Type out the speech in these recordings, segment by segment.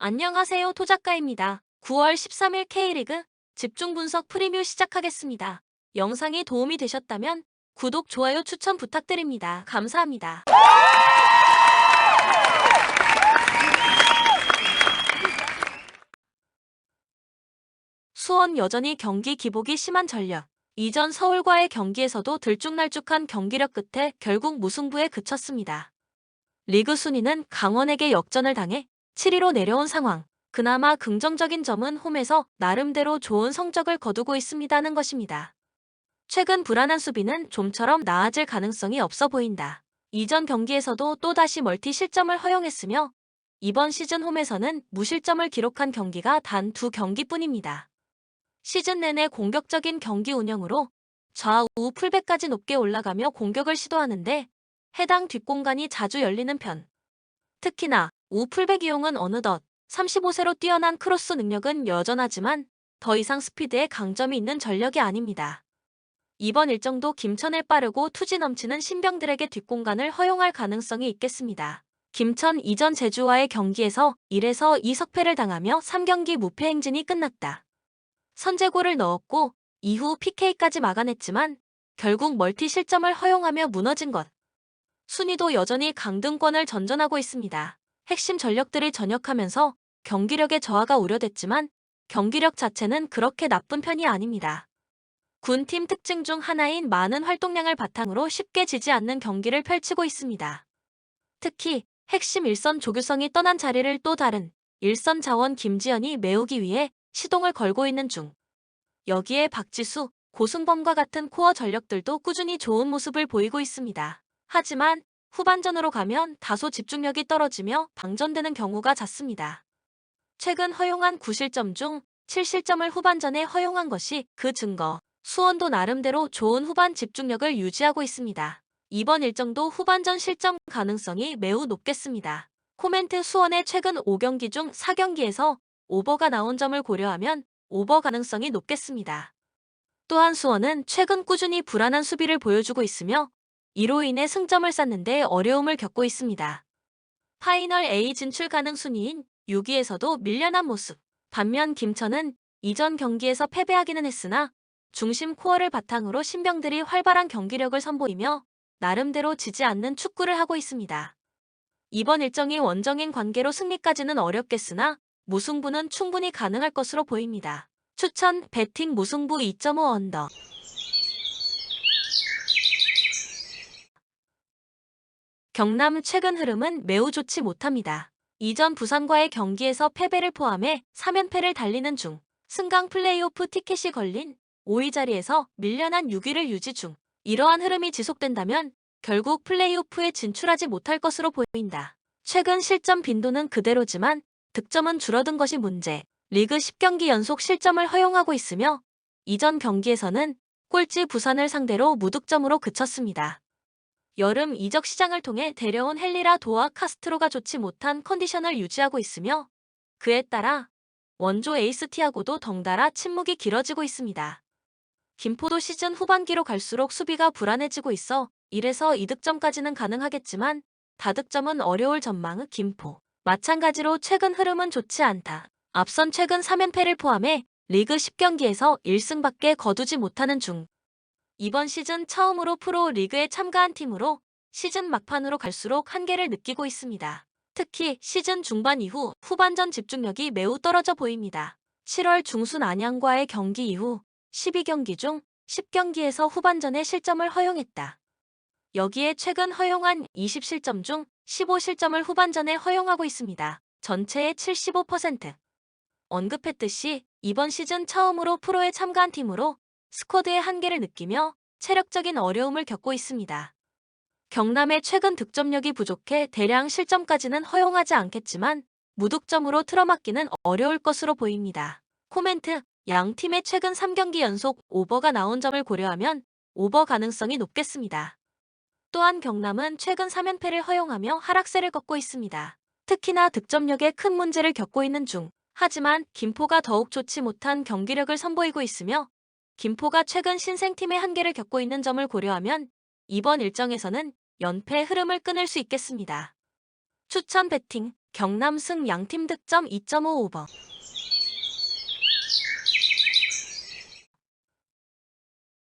안녕하세요, 토작가입니다. 9월 13일 K리그 집중 분석 프리뷰 시작하겠습니다. 영상이 도움이 되셨다면 구독, 좋아요, 추천 부탁드립니다. 감사합니다. 수원 여전히 경기 기복이 심한 전력. 이전 서울과의 경기에서도 들쭉날쭉한 경기력 끝에 결국 무승부에 그쳤습니다. 리그 순위는 강원에게 역전을 당해 7위로 내려온 상황. 그나마 긍정적인 점은 홈에서 나름대로 좋은 성적을 거두고 있습니다는 것입니다. 최근 불안한 수비는 좀처럼 나아질 가능성이 없어 보인다. 이전 경기에서도 또다시 멀티 실점을 허용했으며 이번 시즌 홈에서는 무실점을 기록한 경기가 단 2경기뿐입니다. 시즌 내내 공격적인 경기 운영으로 좌우 풀백까지 높게 올라가며 공격을 시도하는데 해당 뒷공간이 자주 열리는 편. 특히나 우 풀백 이용은 어느덧 35세로 뛰어난 크로스 능력은 여전하지만 더 이상 스피드에 강점이 있는 전력이 아닙니다. 이번 일정도 김천의 빠르고 투지 넘치는 신병들에게 뒷공간을 허용할 가능성이 있겠습니다. 김천 이전 제주와의 경기에서 1에서 2석패를 당하며 3경기 무패 행진이 끝났다. 선제골을 넣었고 이후 PK까지 막아냈지만 결국 멀티 실점을 허용하며 무너진 것. 순위도 여전히 강등권을 전전하고 있습니다. 핵심 전력들이 전역하면서 경기력의 저하가 우려됐지만 경기력 자체는 그렇게 나쁜 편이 아닙니다. 군팀 특징 중 하나인 많은 활동량을 바탕으로 쉽게 지지 않는 경기를 펼치고 있습니다. 특히 핵심 일선 조규성이 떠난 자리를 또 다른 일선 자원 김지현이 메우기 위해 시동을 걸고 있는 중. 여기에 박지수, 고승범과 같은 코어 전력들도 꾸준히 좋은 모습을 보이고 있습니다. 하지만 후반전으로 가면 다소 집중력이 떨어지며 방전되는 경우가 잦습니다. 최근 허용한 9실점 중 7실점을 후반전에 허용한 것이 그 증거. 수원도 나름대로 좋은 후반 집중력을 유지하고 있습니다. 이번 일정도 후반전 실점 가능성이 매우 높겠습니다. 코멘트 수원의 최근 5경기 중 4경기에서 오버가 나온 점을 고려하면 오버 가능성이 높겠습니다. 또한 수원은 최근 꾸준히 불안한 수비를 보여주고 있으며 이로 인해 승점을 쌓는 데 어려움을 겪고 있습니다. 파이널 A 진출 가능 순위인 6위에서도 밀려난 모습. 반면 김천은 이전 경기에서 패배하기는 했으나 중심 코어를 바탕으로 신병들이 활발한 경기력을 선보이며 나름대로 지지 않는 축구를 하고 있습니다. 이번 일정이 원정인 관계로 승리까지는 어렵겠으나 무승부는 충분히 가능할 것으로 보입니다. 추천 배팅 무승부 2.5 언더. 경남 최근 흐름은 매우 좋지 못합니다. 이전 부산과의 경기에서 패배를 포함해 3연패를 달리는 중 승강 플레이오프 티켓이 걸린 5위 자리에서 밀려난 6위를 유지 중. 이러한 흐름이 지속된다면 결국 플레이오프에 진출하지 못할 것으로 보인다. 최근 실점 빈도는 그대로지만 득점은 줄어든 것이 문제. 리그 10경기 연속 실점을 허용하고 있으며 이전 경기에서는 꼴찌 부산을 상대로 무득점으로 그쳤습니다. 여름 이적 시장을 통해 데려온 헬리라 도와 카스트로가 좋지 못한 컨디션을 유지하고 있으며 그에 따라 원조 에이스 티아고도 덩달아 침묵이 길어지고 있습니다. 김포도 시즌 후반기로 갈수록 수비가 불안해지고 있어 1에서 2득점까지는 가능하겠지만 다득점은 어려울 전망의 김포. 마찬가지로 최근 흐름은 좋지 않다. 앞선 최근 3연패를 포함해 리그 10경기에서 1승밖에 거두지 못하는 중. 이번 시즌 처음으로 프로 리그에 참가한 팀으로 시즌 막판으로 갈수록 한계를 느끼고 있습니다. 특히 시즌 중반 이후 후반전 집중력이 매우 떨어져 보입니다. 7월 중순 안양과의 경기 이후 12경기 중 10경기에서 후반전에 실점을 허용했다. 여기에 최근 허용한 20실점 중 15실점을 후반전에 허용하고 있습니다. 전체의 75%. 언급했듯이 이번 시즌 처음으로 프로에 참가한 팀으로 스쿼드의 한계를 느끼며 체력적인 어려움을 겪고 있습니다. 경남의 최근 득점력이 부족해 대량 실점까지는 허용하지 않겠지만 무득점으로 틀어막기는 어려울 것으로 보입니다. 코멘트. 양 팀의 최근 3경기 연속 오버가 나온 점을 고려하면 오버 가능성이 높겠습니다. 또한 경남은 최근 3연패를 허용하며 하락세를 걷고 있습니다. 특히나 득점력에 큰 문제를 겪고 있는 중. 하지만 김포가 더욱 좋지 못한 경기력을 선보이고 있으며 김포가 최근 신생팀의 한계를 겪고 있는 점을 고려하면 이번 일정에서는 연패 흐름을 끊을 수 있겠습니다. 추천 배팅 경남 승 양팀 득점 2.5 오버.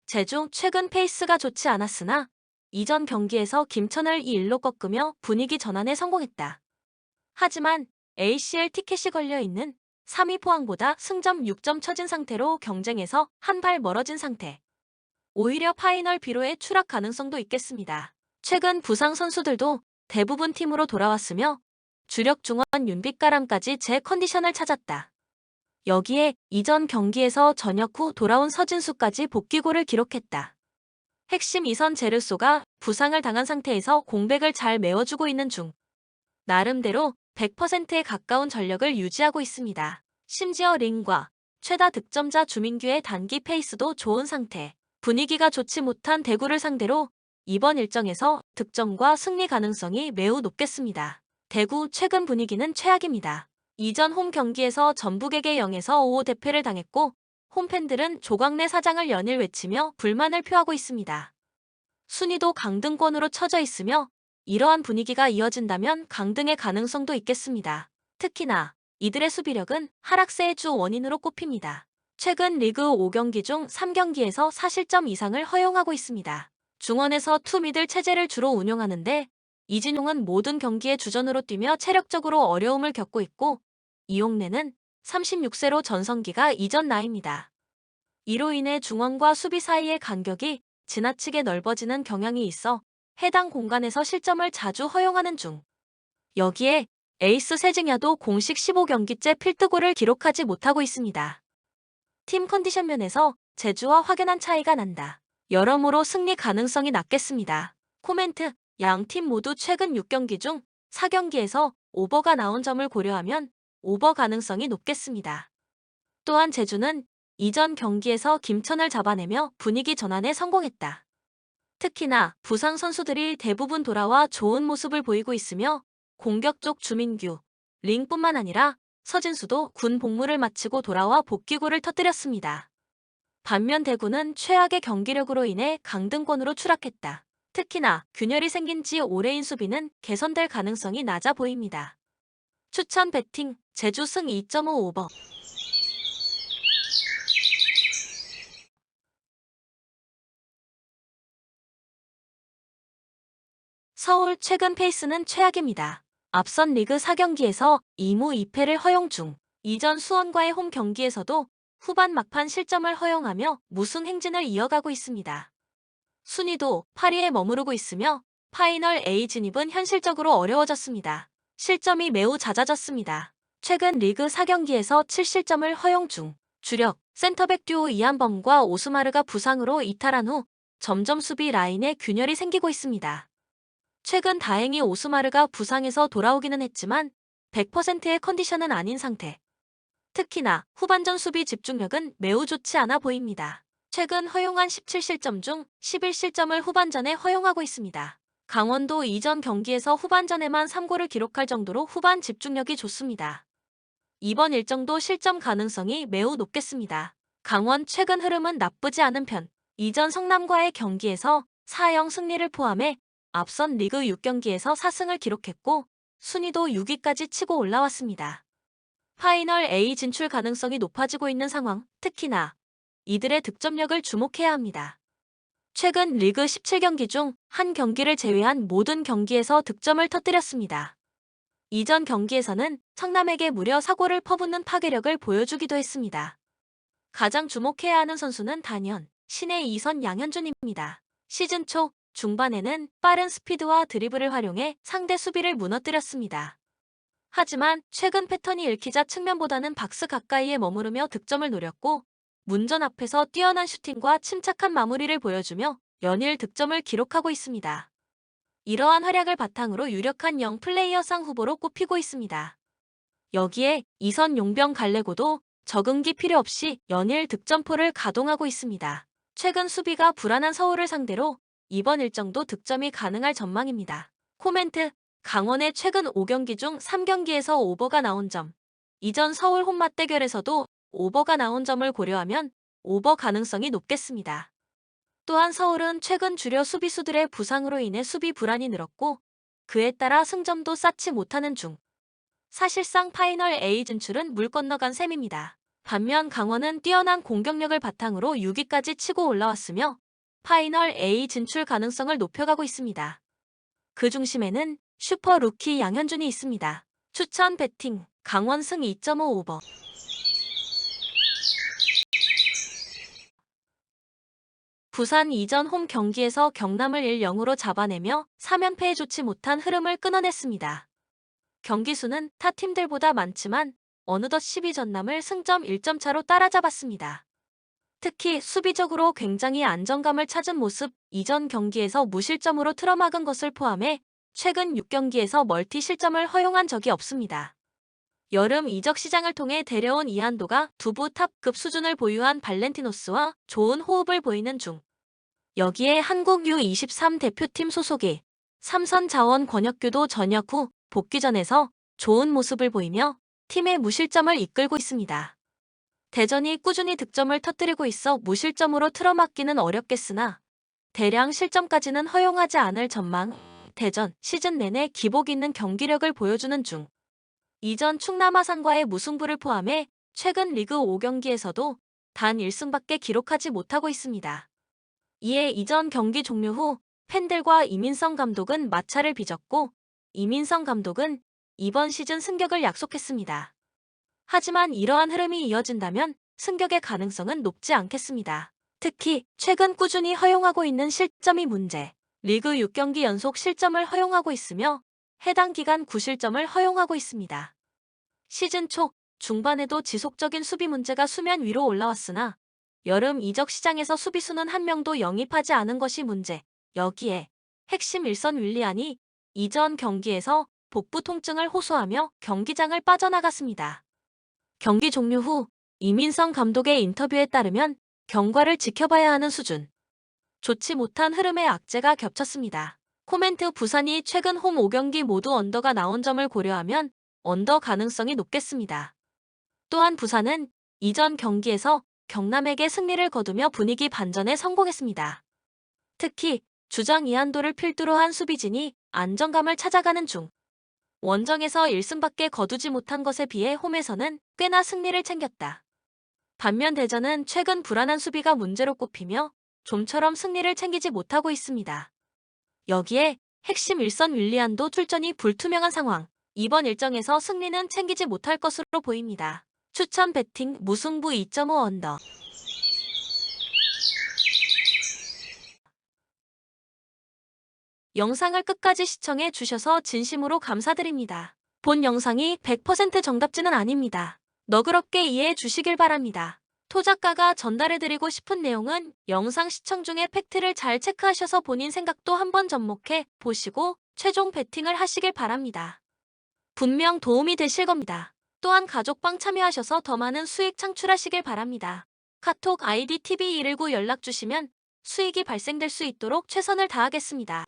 제주 최근 페이스가 좋지 않았으나 이전 경기에서 김천을 2-1로 꺾으며 분위기 전환에 성공했다. 하지만 ACL 티켓이 걸려있는 3위 포항보다 승점 6점 처진 상태로 경쟁에서 한 발 멀어진 상태. 오히려 파이널 비로의 추락 가능성도 있겠습니다. 최근 부상 선수들도 대부분 팀으로 돌아왔으며 주력 중원 윤빛가람까지 제 컨디션을 찾았다. 여기에 이전 경기에서 전역 후 돌아온 서진수까지 복귀골을 기록했다. 핵심 이선 제르소가 부상을 당한 상태에서 공백을 잘 메워주고 있는 중 나름대로 100%에 가까운 전력을 유지하고 있습니다. 심지어 링과 최다 득점자 주민규의 단기 페이스도 좋은 상태. 분위기가 좋지 못한 대구를 상대로 이번 일정에서 득점과 승리 가능성이 매우 높겠습니다. 대구 최근 분위기는 최악입니다. 이전 홈 경기에서 전북에게 0에서 5 대패를 당했고 홈팬들은 조광래 사장을 연일 외치며 불만을 표하고 있습니다. 순위도 강등권으로 처져 있으며 이러한 분위기가 이어진다면 강등의 가능성도 있겠습니다. 특히나 이들의 수비력은 하락세의 주 원인으로 꼽힙니다. 최근 리그 5경기 중 3경기에서 4실점 이상을 허용하고 있습니다. 중원에서 투미들 체제를 주로 운용하는데 이진용은 모든 경기에 주전으로 뛰며 체력적으로 어려움을 겪고 있고 이용래는 36세로 전성기가 이전 나이입니다. 이로 인해 중원과 수비 사이의 간격이 지나치게 넓어지는 경향이 있어 해당 공간에서 실점을 자주 허용하는 중. 여기에 에이스 세징야도 공식 15경기째 필드골을 기록하지 못하고 있습니다. 팀 컨디션 면에서 제주와 확연한 차이가 난다. 여러모로 승리 가능성이 낮겠습니다. 코멘트: 양 팀 모두 최근 6경기 중 4경기에서 오버가 나온 점을 고려하면 오버 가능성이 높겠습니다. 또한 제주는 이전 경기에서 김천을 잡아내며 분위기 전환에 성공했다. 특히나 부상 선수들이 대부분 돌아와 좋은 모습을 보이고 있으며 공격 쪽 주민규, 링뿐만 아니라 서진수도 군 복무를 마치고 돌아와 복귀골을 터뜨렸습니다. 반면 대구는 최악의 경기력으로 인해 강등권으로 추락했다. 특히나 균열이 생긴 지 오래인 수비는 개선될 가능성이 낮아 보입니다. 추천 배팅, 제주 승 2.5 오버. 서울 최근 페이스는 최악입니다. 앞선 리그 4경기에서 2무 2패를 허용 중, 이전 수원과의 홈 경기에서도 후반 막판 실점을 허용하며 무승 행진을 이어가고 있습니다. 순위도 8위에 머무르고 있으며 파이널 A 진입은 현실적으로 어려워졌습니다. 실점이 매우 잦아졌습니다. 최근 리그 4경기에서 7실점을 허용 중, 주력 센터백 듀오 이한범과 오스마르가 부상으로 이탈한 후 점점 수비 라인에 균열이 생기고 있습니다. 최근 다행히 오스마르가 부상에서 돌아오기는 했지만 100%의 컨디션은 아닌 상태. 특히나 후반전 수비 집중력은 매우 좋지 않아 보입니다. 최근 허용한 17실점 중 11실점을 후반전에 허용하고 있습니다. 강원도 이전 경기에서 후반전에만 3골을 기록할 정도로 후반 집중력이 좋습니다. 이번 일정도 실점 가능성이 매우 높겠습니다. 강원 최근 흐름은 나쁘지 않은 편. 이전 성남과의 경기에서 4-0 승리를 포함해 앞선 리그 6경기에서 4승을 기록했고 순위도 6위까지 치고 올라왔습니다. 파이널 A 진출 가능성이 높아지고 있는 상황, 특히나 이들의 득점력을 주목해야 합니다. 최근 리그 17경기 중 한 경기를 제외한 모든 경기에서 득점을 터뜨렸습니다. 이전 경기에서는 성남에게 무려 4골을 퍼붓는 파괴력을 보여주기도 했습니다. 가장 주목해야 하는 선수는 단연 신의 2선 양현준입니다. 시즌 초 중반에는 빠른 스피드와 드리블을 활용해 상대 수비를 무너뜨렸습니다. 하지만 최근 패턴이 읽히자 측면보다는 박스 가까이에 머무르며 득점을 노렸고 문전 앞에서 뛰어난 슈팅과 침착한 마무리를 보여주며 연일 득점을 기록하고 있습니다. 이러한 활약을 바탕으로 유력한 영 플레이어상 후보로 꼽히고 있습니다. 여기에 이선 용병 갈레고도 적응기 필요 없이 연일 득점포를 가동하고 있습니다. 최근 수비가 불안한 서울을 상대로 이번 일정도 득점이 가능할 전망입니다. 코멘트: 강원의 최근 5경기 중 3경기에서 오버가 나온 점. 이전 서울 홈 맞대결에서도 오버가 나온 점을 고려하면 오버 가능성이 높겠습니다. 또한 서울은 최근 주력 수비수들의 부상으로 인해 수비 불안이 늘었고 그에 따라 승점도 쌓지 못하는 중. 사실상 파이널 A 진출은 물 건너간 셈입니다. 반면 강원은 뛰어난 공격력을 바탕으로 6위까지 치고 올라왔으며 파이널 A 진출 가능성을 높여가고 있습니다. 그 중심에는 슈퍼 루키 양현준이 있습니다. 추천 배팅 강원 승 2.5 오버. 부산 이전 홈 경기에서 경남을 1-0으로 잡아내며 3연패에 좋지 못한 흐름을 끊어냈습니다. 경기 수는 타 팀들보다 많지만 어느덧 10위 전남을 승점 1점 차로 따라잡았습니다. 특히 수비적으로 굉장히 안정감을 찾은 모습, 이전 경기에서 무실점으로 틀어막은 것을 포함해 최근 6경기에서 멀티 실점을 허용한 적이 없습니다. 여름 이적 시장을 통해 데려온 이한도가 두부 탑급 수준을 보유한 발렌티노스와 좋은 호흡을 보이는 중. 여기에 한국 U23 대표팀 소속의 삼선 자원 권혁규도 전역 후 복귀전에서 좋은 모습을 보이며 팀의 무실점을 이끌고 있습니다. 대전이 꾸준히 득점을 터뜨리고 있어 무실점으로 틀어막기는 어렵겠으나 대량 실점까지는 허용하지 않을 전망. 대전 시즌 내내 기복 있는 경기력을 보여주는 중. 이전 충남 아산과의 무승부를 포함해 최근 리그 5경기에서도 단 1승밖에 기록하지 못하고 있습니다. 이에 이전 경기 종료 후 팬들과 이민성 감독은 마찰을 빚었고 이민성 감독은 이번 시즌 승격을 약속했습니다. 하지만 이러한 흐름이 이어진다면 승격의 가능성은 높지 않겠습니다. 특히 최근 꾸준히 허용하고 있는 실점이 문제. 리그 6경기 연속 실점을 허용하고 있으며 해당 기간 9실점을 허용하고 있습니다. 시즌 초 중반에도 지속적인 수비 문제가 수면 위로 올라왔으나 여름 이적 시장에서 수비수는 한 명도 영입하지 않은 것이 문제. 여기에 핵심 일선 윌리안이 이전 경기에서 복부 통증을 호소하며 경기장을 빠져나갔습니다. 경기 종료 후 이민성 감독의 인터뷰에 따르면 경과를 지켜봐야 하는 수준. 좋지 못한 흐름의 악재가 겹쳤습니다. 코멘트 부산이 최근 홈 5경기 모두 언더가 나온 점을 고려하면 언더 가능성이 높겠습니다. 또한 부산은 이전 경기에서 경남에게 승리를 거두며 분위기 반전에 성공했습니다. 특히 주장 이한도를 필두로 한 수비진이 안정감을 찾아가는 중. 원정에서 1승밖에 거두지 못한 것에 비해 홈에서는 꽤나 승리를 챙겼다. 반면 대전은 최근 불안한 수비가 문제로 꼽히며 좀처럼 승리를 챙기지 못하고 있습니다. 여기에 핵심 일선 윌리안도 출전이 불투명한 상황. 이번 일정에서 승리는 챙기지 못할 것으로 보입니다. 추천 배팅 무승부 2.5 언더. 영상을 끝까지 시청해 주셔서 진심으로 감사드립니다. 본 영상이 100% 정답지는 아닙니다. 너그럽게 이해해 주시길 바랍니다. 토작가가 전달해드리고 싶은 내용은 영상 시청 중에 팩트를 잘 체크하셔서 본인 생각도 한번 접목해 보시고 최종 베팅을 하시길 바랍니다. 분명 도움이 되실 겁니다. 또한 가족방 참여하셔서 더 많은 수익 창출하시길 바랍니다. 카톡 아이디 TV119 연락 주시면 수익이 발생될 수 있도록 최선을 다하겠습니다.